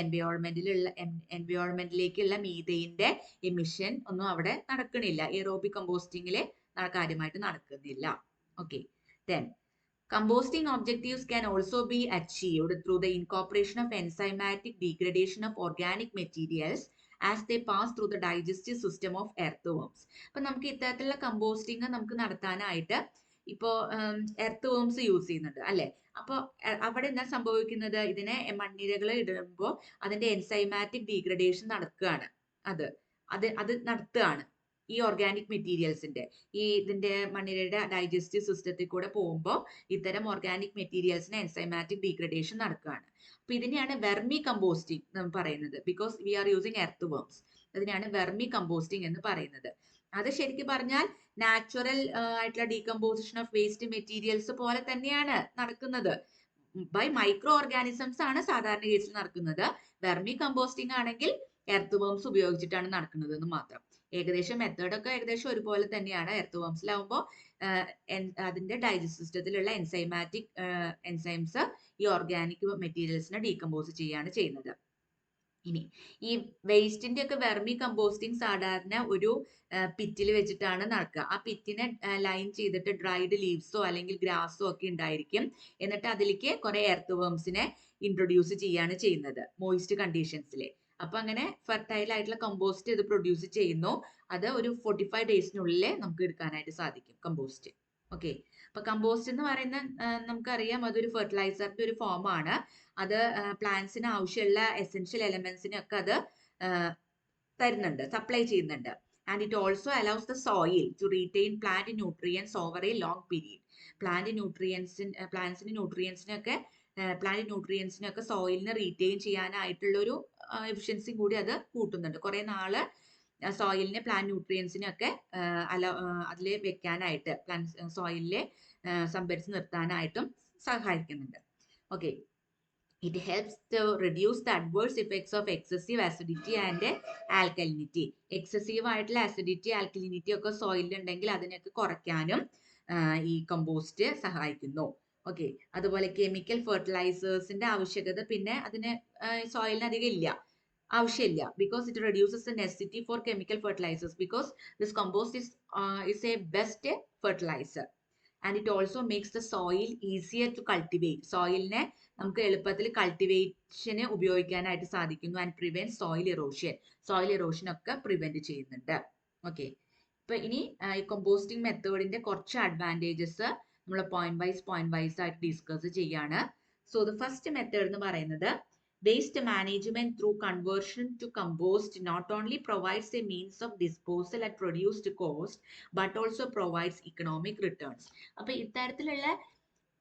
എൻവയോൺമെന്റിലേക്കുള്ള മീഥെയിന്റെ എമിഷൻ ഒന്നും അവിടെ നടക്കണില്ല, എയറോബിക് കമ്പോസ്റ്റിംഗിൽ കാര്യമായിട്ട് നടക്കുന്നില്ല. Okay, then composting objectives can also be achieved through the incorporation of enzymatic degradation of organic materials as they pass through the digestive system of earthworms. അപ്പൊ നമുക്ക് ഇത്തരത്തിലുള്ള കമ്പോസ്റ്റിംഗ് നമുക്ക് നടത്താനായിട്ട് ഇപ്പോ എർത്ത് വേംസ് യൂസ് ചെയ്യുന്നുണ്ട്, അല്ലെ? അപ്പോൾ അവിടെ എന്താ സംഭവിക്കുന്നത്, ഇതിനെ മണ്ണിരകൾ ഇടുമ്പോൾ അതിന്റെ എൻസൈമാറ്റിക് ഡീഗ്രഡേഷൻ നടക്കുകയാണ്. അത് നടത്തുകയാണ് ഈ ഓർഗാനിക് മെറ്റീരിയൽസിന്റെ, ഇതിന്റെ മണ്ണിരയുടെ ഡൈജസ്റ്റീവ് സിസ്റ്റത്തിൽ കൂടെ പോകുമ്പോൾ ഇത്തരം ഓർഗാനിക് മെറ്റീരിയൽസിന് എൻസൈമാറ്റിക് ഡീഗ്രഡേഷൻ നടക്കുകയാണ്. അപ്പൊ ഇതിനെയാണ് വെർമി കമ്പോസ്റ്റിംഗ് പറയുന്നത്. Because we are using earth worms, അതിനാണ് വെർമി കമ്പോസ്റ്റിംഗ് എന്ന് പറയുന്നത്. അത് ശരിക്കും പറഞ്ഞാൽ നാച്ചുറൽ ആയിട്ടുള്ള ഡീകമ്പോസിഷൻ ഓഫ് വേസ്റ്റ് മെറ്റീരിയൽസ് പോലെ തന്നെയാണ് നടക്കുന്നത്. ബൈ മൈക്രോ ഓർഗാനിസംസ് ആണ് സാധാരണ കേസിൽ നടക്കുന്നത്. വെർമി കമ്പോസ്റ്റിംഗ് ആണെങ്കിൽ എർത്ത് വേംസ് ഉപയോഗിച്ചിട്ടാണ് നടക്കുന്നത് എന്ന് മാത്രം. ഏകദേശം മെത്തേഡൊക്കെ ഏകദേശം ഒരുപോലെ തന്നെയാണ്. എർത്ത് വേംസിലാവുമ്പോൾ അതിന്റെ ഡൈജസ്റ്റ് സിസ്റ്റത്തിലുള്ള എൻസൈംസ് ഈ ഓർഗാനിക് മെറ്റീരിയൽസിനെ ഡീകമ്പോസ് ചെയ്യാണ് ചെയ്യുന്നത്. ഇനി ഈ വേസ്റ്റിന്റെ ഒക്കെ വെർമി കമ്പോസ്റ്റിംഗ് സാധാരണ ഒരു പിറ്റിൽ വെച്ചിട്ടാണ് നടക്കുക. ആ പിറ്റിനെ ലൈൻ ചെയ്തിട്ട് ഡ്രൈഡ് ലീവ്സോ അല്ലെങ്കിൽ ഗ്രാസോ ഒക്കെ ഉണ്ടായിരിക്കും. എന്നിട്ട് അതിലേക്ക് കുറെ എർത്ത് വേംസിനെ ഇൻട്രൊഡ്യൂസ് ചെയ്യാണ് ചെയ്യുന്നത് മോയിസ്റ്റ് കണ്ടീഷൻസിൽ. അപ്പൊ അങ്ങനെ ഫെർട്ടൈൽ ആയിട്ടുള്ള കമ്പോസ്റ്റ് ഇത് പ്രൊഡ്യൂസ് ചെയ്യുന്നു. അത് ഒരു 45 ഡേയ്സിനുള്ളിൽ നമുക്ക് എടുക്കാനായിട്ട് സാധിക്കും കമ്പോസ്റ്റ്. ഓക്കെ, അപ്പൊ കമ്പോസ്റ്റ് എന്ന് പറയുന്ന നമുക്കറിയാം അതൊരു ഫെർട്ടിലൈസറിന്റെ ഒരു ഫോം ആണ്. അത് പ്ലാന്റ്സിന് ആവശ്യമുള്ള എസെൻഷ്യൽ എലമെന്റ്സിനൊക്കെ അത് തരുന്നുണ്ട്, സപ്ലൈ ചെയ്യുന്നുണ്ട്. And it also allows the soil to retain plant nutrients over a long period. പ്ലാന്റ്സിന് ന്യൂട്രിയൻസിനൊക്കെ സോയിലിനെ റീറ്റെയിൻ ചെയ്യാനായിട്ടുള്ള ഒരു എഫിഷ്യൻസി കൂടി അത് കൂട്ടുന്നുണ്ട്. കുറെ നാള് സോയിലിനെ പ്ലാന്റ് ന്യൂട്രിയൻസിനൊക്കെ അതിൽ വെക്കാനായിട്ട് സോയിലിലെ സംഭരിച്ച് നിർത്താനായിട്ടും സഹായിക്കുന്നുണ്ട്. Okay, it helps to reduce the adverse effects of excessive acidity and alkalinity. Excessive ആയിട്ടുള്ള അസിഡിറ്റി ആൽക്കലിനിറ്റി ഒക്കെ സോയിലിൽ ഉണ്ടെങ്കിൽ അതിനൊക്കെ കുറയ്ക്കാനും ഈ കമ്പോസ്റ്റ് സഹായിക്കുന്നു. ഓക്കെ, അതുപോലെ കെമിക്കൽ ഫെർട്ടിലൈസേഴ്സിന്റെ ആവശ്യകത പിന്നെ അതിന് സോയിലിന് അധികം ആവശ്യമില്ല. Because it reduces the necessity for chemical fertilisers because this compost is a best fertiliser. And it also makes the soil easier to cultivate. സോയിലിനെ നമുക്ക് എളുപ്പത്തിൽ കൾട്ടിവേഷന് ഉപയോഗിക്കാനായിട്ട് സാധിക്കുന്നു. ആൻഡ് പ്രിവെന്റ് സോയിൽ ഇറോഷൻ ഒക്കെ പ്രിവെന്റ് ചെയ്യുന്നുണ്ട്. ഓക്കെ, ഇപ്പൊ ഇനി ഈ കമ്പോസ്റ്റിംഗ് മെത്തേഡിന്റെ കുറച്ച് അഡ്വാൻറ്റേജസ് നമ്മൾ പോയിന്റ് വൈസ് ആയിട്ട് ഡിസ്കസ് ചെയ്യാണ്. സോ ദ ഫസ്റ്റ് മെത്തേഡ് എന്ന് പറയുന്നത് waste management through conversion to compost not only provides a means of disposal at reduced cost but also provides economic returns. അപ്പൊ ഇത്തരത്തിലുള്ള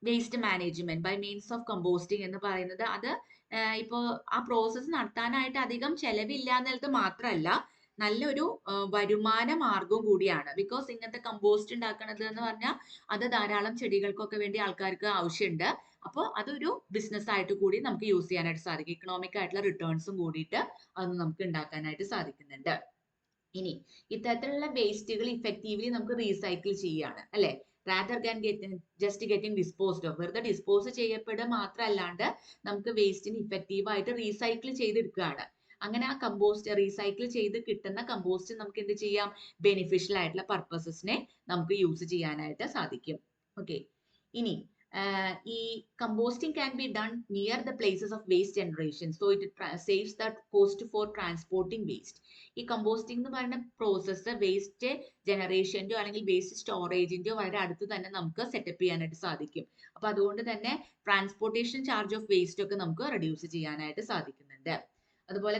waste management by means of composting എന്ന് പറയുന്നത് അത് ഇപ്പോൾ ആ പ്രോസസ്സ് നടത്താനായിട്ട് അധികം ചെലവില്ല എന്നുള്ളത് മാത്രമല്ല, നല്ലൊരു വരുമാന മാർഗവും കൂടിയാണ്. ബിക്കോസ് ഇങ്ങനത്തെ കമ്പോസ്റ്റ് ഉണ്ടാക്കുന്നത് എന്ന് പറഞ്ഞാൽ അത് ധാരാളം ചെടികൾക്കൊക്കെ വേണ്ടി ആൾക്കാർക്ക് ആവശ്യമുണ്ട്. അപ്പോൾ അതൊരു ബിസിനസ് ആയിട്ട് കൂടി നമുക്ക് യൂസ് ചെയ്യാനായിട്ട് സാധിക്കും. ഇക്കണോമിക് ആയിട്ടുള്ള റിട്ടേൺസും കൂടിയിട്ട് അത് നമുക്ക് ഉണ്ടാക്കാനായിട്ട് സാധിക്കുന്നുണ്ട്. ഇനി ഇത്തരത്തിലുള്ള വേസ്റ്റുകൾ ഇഫക്റ്റീവ്ലി നമുക്ക് റീസൈക്കിൾ ചെയ്യാണ്, അല്ലെ? Rather than just getting disposed of. വെറുതെ ഡിസ്പോസ് ചെയ്യപ്പെടുക മാത്രമല്ലാണ്ട് നമുക്ക് വേസ്റ്റിന് ഇഫക്റ്റീവ് ആയിട്ട് റീസൈക്കിൾ ചെയ്തെടുക്കുകയാണ്. അങ്ങനെ ആ കമ്പോസ്റ്റ് റീസൈക്കിൾ ചെയ്ത് കിട്ടുന്ന കമ്പോസ്റ്റ് നമുക്ക് എന്ത് ചെയ്യാം, ബെനിഫിഷ്യൽ ആയിട്ടുള്ള പർപ്പസസിനെ നമുക്ക് യൂസ് ചെയ്യാനായിട്ട് സാധിക്കും. ഓക്കെ, ഇനി ഈ composting can be done near the places of waste generation, so it saves the cost for transporting waste. ഈ കമ്പോസ്റ്റിംഗ് എന്ന് പറയുന്ന പ്രോസസ്സ് വേസ്റ്റ് ജനറേഷൻ്റെയോ അല്ലെങ്കിൽ വേസ്റ്റ് സ്റ്റോറേജിൻ്റെയോ വളരെ അടുത്ത് തന്നെ നമുക്ക് സെറ്റപ്പ് ചെയ്യാനായിട്ട് സാധിക്കും. അപ്പൊ അതുകൊണ്ട് തന്നെ ട്രാൻസ്പോർട്ടേഷൻ ചാർജ് ഓഫ് വേസ്റ്റ് ഒക്കെ നമുക്ക് റെഡ്യൂസ് ചെയ്യാനായിട്ട് സാധിക്കുന്നുണ്ട്. അതുപോലെ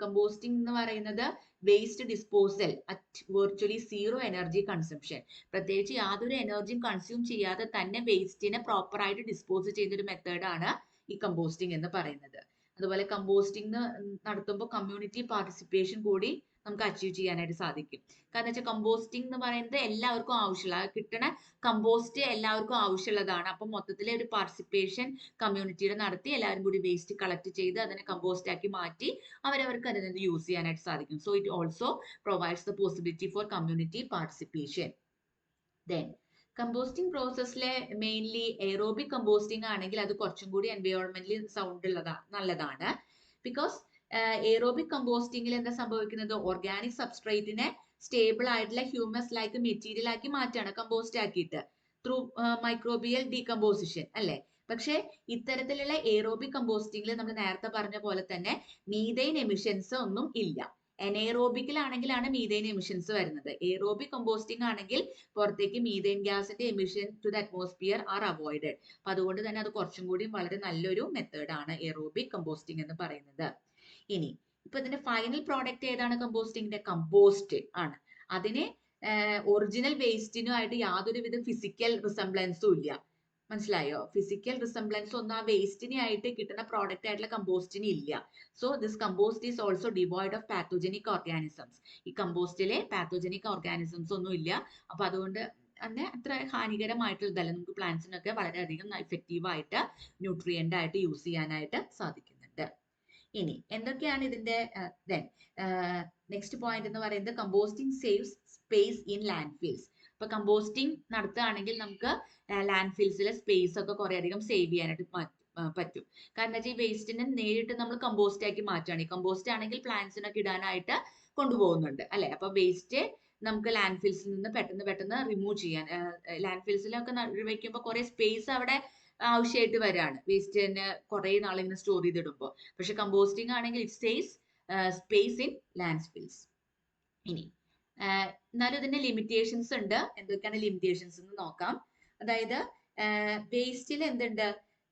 കമ്പോസ്റ്റിംഗ് എന്ന് പറയുന്നത് waste disposal at virtually zero energy consumption, പ്രത്യേകിച്ച് യാതൊരു എനർജിയും കൺസ്യൂം ചെയ്യാതെ തന്നെ വേസ്റ്റിനെ പ്രോപ്പർ ആയിട്ട് ഡിസ്പോസ് ചെയ്യുന്ന ഒരു മെത്തേഡാണ് ഈ കമ്പോസ്റ്റിംഗ് എന്ന് പറയുന്നത്. അതുപോലെ കമ്പോസ്റ്റിംഗ് നടത്തുമ്പോൾ കമ്മ്യൂണിറ്റി പാർട്ടിസിപ്പേഷൻ കൂടി നമുക്ക് അച്ചീവ് ചെയ്യാനായിട്ട് സാധിക്കും. കാരണം വെച്ചാൽ കമ്പോസ്റ്റിംഗ് എന്ന് പറയുന്നത് എല്ലാവർക്കും ആവശ്യമുള്ള, കിട്ടണ കമ്പോസ്റ്റ് എല്ലാവർക്കും ആവശ്യമുള്ളതാണ്. അപ്പം മൊത്തത്തിലെ ഒരു പാർട്ടിസിപ്പേഷൻ കമ്മ്യൂണിറ്റിയുടെ നടത്തി എല്ലാവരും കൂടി വേസ്റ്റ് കളക്ട് ചെയ്ത് അതിനെ കമ്പോസ്റ്റ് ആക്കി മാറ്റി അവരവർക്ക് അതിൽ നിന്ന് യൂസ് ചെയ്യാനായിട്ട് സാധിക്കും. So it also provides the possibility for community participation. Then composting പ്രോസസ്സിലെ മെയിൻലി എയറോബിക് കമ്പോസ്റ്റിംഗ് ആണെങ്കിൽ അത് കുറച്ചും കൂടി എൻവയോൺമെന്റലി സൗണ്ട് നല്ലതാണ്. ബിക്കോസ് എയറോബിക് കമ്പോസ്റ്റിംഗിൽ എന്താ സംഭവിക്കുന്നത്, ഓർഗാനിക് സബ്സ്ട്രേറ്റിനെ സ്റ്റേബിൾ ആയിട്ടുള്ള ഹ്യൂമസ് ലൈക്ക് മെറ്റീരിയൽ ആക്കി മാറ്റാണ് കമ്പോസ്റ്റ് ആക്കിയിട്ട് ത്രൂ മൈക്രോബിയൽ ഡീകമ്പോസിഷൻ അല്ലെ. പക്ഷെ ഇത്തരത്തിലുള്ള എയറോബിക് കമ്പോസ്റ്റിംഗിൽ നമ്മൾ നേരത്തെ പറഞ്ഞ പോലെ തന്നെ മീഥൈൻ എമിഷൻസ് ഒന്നും ഇല്ല. എനേറോബിക്കിലാണെങ്കിലാണ് മീഥൈൻ എമിഷൻസ് വരുന്നത്. എയറോബിക് കമ്പോസ്റ്റിംഗ് ആണെങ്കിൽ പുറത്തേക്ക് മീഥൈൻ ഗ്യാസിന്റെ emission to the atmosphere are avoided. അപ്പൊ അതുകൊണ്ട് തന്നെ അത് കുറച്ചും കൂടി വളരെ നല്ലൊരു മെത്തേഡാണ് എയറോബിക് കമ്പോസ്റ്റിംഗ് എന്ന് പറയുന്നത്. ഇനി ഇപ്പൊ ഇതിന്റെ ഫൈനൽ പ്രോഡക്റ്റ് ഏതാണ്, കമ്പോസ്റ്റിംഗിന്റെ കമ്പോസ്റ്റ് ആണ്. അതിന് ഒറിജിനൽ വേസ്റ്റിനുമായിട്ട് യാതൊരുവിധ ഫിസിക്കൽ റിസംബ്ലൻസും ഇല്ല. മനസ്സിലായോ? ഫിസിക്കൽ റിസംബ്ലൻസ് ഒന്നും ആ വേസ്റ്റിനെ ആയിട്ട് കിട്ടുന്ന പ്രോഡക്റ്റ് ആയിട്ടുള്ള കമ്പോസ്റ്റിന് ഇല്ല. So this compost is also devoid of pathogenic organisms. ഈ കമ്പോസ്റ്റിലെ പാത്തോജനിക് ഓർഗാനിസംസ് ഒന്നും ഇല്ല. അപ്പൊ അതുകൊണ്ട് തന്നെ അത്ര ഹാനികരമായിട്ടുള്ളതല്ല. നമുക്ക് പ്ലാന്റ്സിനൊക്കെ വളരെയധികം എഫക്റ്റീവ് ആയിട്ട് ന്യൂട്രിയന്റ് ആയിട്ട് യൂസ് ചെയ്യാനായിട്ട് സാധിക്കുന്നുണ്ട്. ഇനി എന്തൊക്കെയാണ് ഇതിന്റെ നെക്സ്റ്റ് പോയിന്റ് എന്ന് പറയുന്നത്, composting saves space in land fils. ഇപ്പൊ കമ്പോസ്റ്റിംഗ് നടത്തുകയാണെങ്കിൽ നമുക്ക് ലാൻഡ് ഫിൽസിലെ സ്പേസ് ഒക്കെ കുറെ അധികം സേവ് ചെയ്യാനായിട്ട് പറ്റും. കാരണം വെച്ചാൽ ഈ വേസ്റ്റിനെ നേരിട്ട് നമ്മൾ കമ്പോസ്റ്റ് ആക്കി മാറ്റുകയാണ്. ഈ കമ്പോസ്റ്റ് ആണെങ്കിൽ പ്ലാന്റ്സിനൊക്കെ ഇടാനായിട്ട് കൊണ്ടുപോകുന്നുണ്ട് അല്ലെ. അപ്പൊ വേസ്റ്റ് നമുക്ക് ലാൻഡ് ഫിൽസിൽ നിന്ന് പെട്ടെന്ന് റിമൂവ് ചെയ്യാൻ, ലാൻഡ് ഫിൽസിലൊക്കെ വെക്കുമ്പോൾ കുറെ സ്പേസ് അവിടെ ആവശ്യമായിട്ട് വരാണ്, വേസ്റ്റ് തന്നെ കുറെ നാളിങ്ങനെ സ്റ്റോർ ചെയ്തിടുമ്പോൾ. പക്ഷെ കമ്പോസ്റ്റിംഗ് ആണെങ്കിൽ it saves space in land fils. ഇനി എന്നാലും ഇതിന്റെ ലിമിറ്റേഷൻസ് ഉണ്ട്. എന്തൊക്കെയാണ് ലിമിറ്റേഷൻസ് എന്ന് നോക്കാം. അതായത് വേസ്റ്റിൽ എന്തുണ്ട്,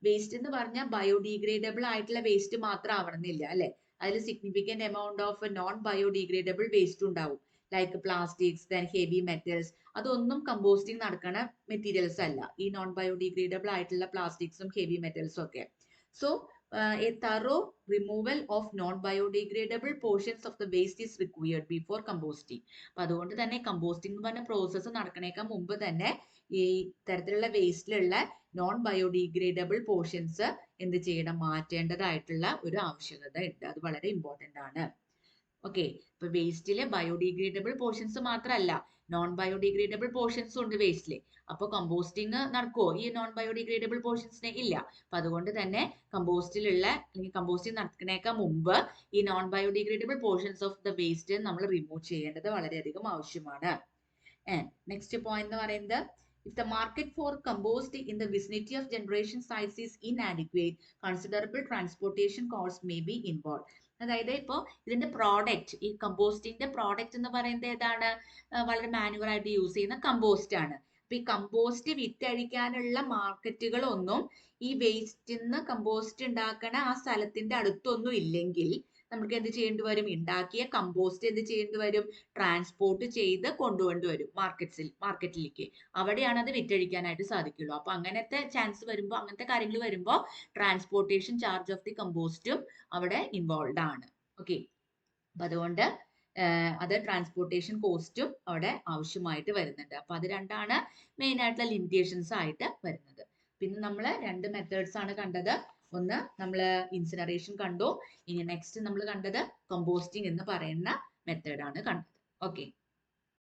വേസ്റ്റ് എന്ന് പറഞ്ഞാൽ ബയോഡിഗ്രേഡബിൾ ആയിട്ടുള്ള വേസ്റ്റ് മാത്രം ആവണമെന്നില്ല അല്ലെ. അതിൽ significant amount of non biodegradable waste ഉണ്ടാവും, like plastics, then heavy metals. അതൊന്നും കമ്പോസ്റ്റിംഗ് നടക്കണ മെറ്റീരിയൽസ് അല്ല, ഈ നോൺ ബയോഡിഗ്രേഡബിൾ ആയിട്ടുള്ള പ്ലാസ്റ്റിക്സും ഹെവി മെറ്റൽസും ഒക്കെ. So a thorough removal of non-biodegradable portions of the waste is required before composting. അപ്പൊ അതുകൊണ്ട് തന്നെ കമ്പോസ്റ്റിംഗ് എന്ന് പറഞ്ഞ പ്രോസസ്സ് നടക്കണേക്കാൾ മുമ്പ് തന്നെ ഈ തരത്തിലുള്ള വേസ്റ്റിലുള്ള നോൺ ബയോഡിഗ്രേഡബിൾ പോർഷൻസ് എന്ത് ചെയ്യണം, മാറ്റേണ്ടതായിട്ടുള്ള ഒരു ആവശ്യകത ഉണ്ട്. അത് വളരെ ഇമ്പോർട്ടന്റ് ആണ്. ഓക്കെ, ഇപ്പൊ വേസ്റ്റില് ബയോഡിഗ്രേഡബിൾ പോർഷൻസ് മാത്രമല്ല, നോൺ ബയോഡിഗ്രേഡബിൾ പോർഷൻസും ഉണ്ട് വേസ്റ്റില്. അപ്പൊ കമ്പോസ്റ്റിംഗ് നടക്കുമോ ഈ നോൺ ബയോഡിഗ്രേഡബിൾ പോർഷൻസിനെ? ഇല്ല. അപ്പൊ അതുകൊണ്ട് തന്നെ കമ്പോസ്റ്റിലുള്ള അല്ലെങ്കിൽ കമ്പോസ്റ്റിംഗ് നടക്കുന്നേക്കാൾ മുമ്പ് ഈ non biodegradable portions of the waste നമ്മൾ റിമൂവ് ചെയ്യേണ്ടത് വളരെയധികം ആവശ്യമാണ്. നെക്സ്റ്റ് പോയിന്റ് എന്ന് പറയുന്നത്, if the market for compost in the vicinity of generation sites is inadequate, considerable transportation costs may be involved. അതായത് ഇപ്പോൾ ഇതിന്റെ പ്രോഡക്റ്റ്, ഈ കമ്പോസ്റ്റിന്റെ പ്രോഡക്റ്റ് എന്ന് പറയുന്നത് ഏതാണ്, വളരെ മാനുവൽ ആയിട്ട് യൂസ് ചെയ്യുന്ന കമ്പോസ്റ്റ് ആണ്. അപ്പൊ ഈ കമ്പോസ്റ്റ് വിറ്റഴിക്കാനുള്ള മാർക്കറ്റുകളൊന്നും ഈ വേസ്റ്റിന്ന് കമ്പോസ്റ്റ് ഉണ്ടാക്കണ ആ സ്ഥലത്തിന്റെ അടുത്തൊന്നും ഇല്ലെങ്കിൽ നമുക്ക് എന്ത് ചെയ്യേണ്ടി വരും, ഉണ്ടാക്കിയ കമ്പോസ്റ്റ് എന്ത് ചെയ്യേണ്ടി വരും, ട്രാൻസ്പോർട്ട് ചെയ്ത് കൊണ്ടുപോകേണ്ടി വരും മാർക്കറ്റിലേക്ക്. അവിടെയാണ് അത് വിറ്റഴിക്കാനായിട്ട് സാധിക്കുള്ളൂ. അപ്പൊ അങ്ങനത്തെ ചാൻസ് വരുമ്പോൾ, അങ്ങനത്തെ കാര്യങ്ങൾ വരുമ്പോൾ ട്രാൻസ്പോർട്ടേഷൻ ചാർജ് ഓഫ് ദി കമ്പോസ്റ്റും അവിടെ ഇൻവോൾവ് ആണ്. ഓക്കെ, അപ്പൊ അതുകൊണ്ട് അത് ട്രാൻസ്പോർട്ടേഷൻ കോസ്റ്റും അവിടെ ആവശ്യമായിട്ട് വരുന്നുണ്ട്. അപ്പൊ അത് രണ്ടാണ് മെയിൻ ആയിട്ടുള്ള ലിമിറ്റേഷൻസ് ആയിട്ട് വരുന്നത്. പിന്നെ നമ്മൾ രണ്ട് മെത്തേഡ്സ് ആണ് കണ്ടത്. ഒന്ന് നമ്മൾ ഇൻസിനറേഷൻ കണ്ടു, ഇനി നെക്സ്റ്റ് നമ്മൾ കണ്ടത് കമ്പോസ്റ്റിംഗ് എന്ന് പറയുന്ന മെത്തേഡാണ് കണ്ടത്. ഓക്കെ.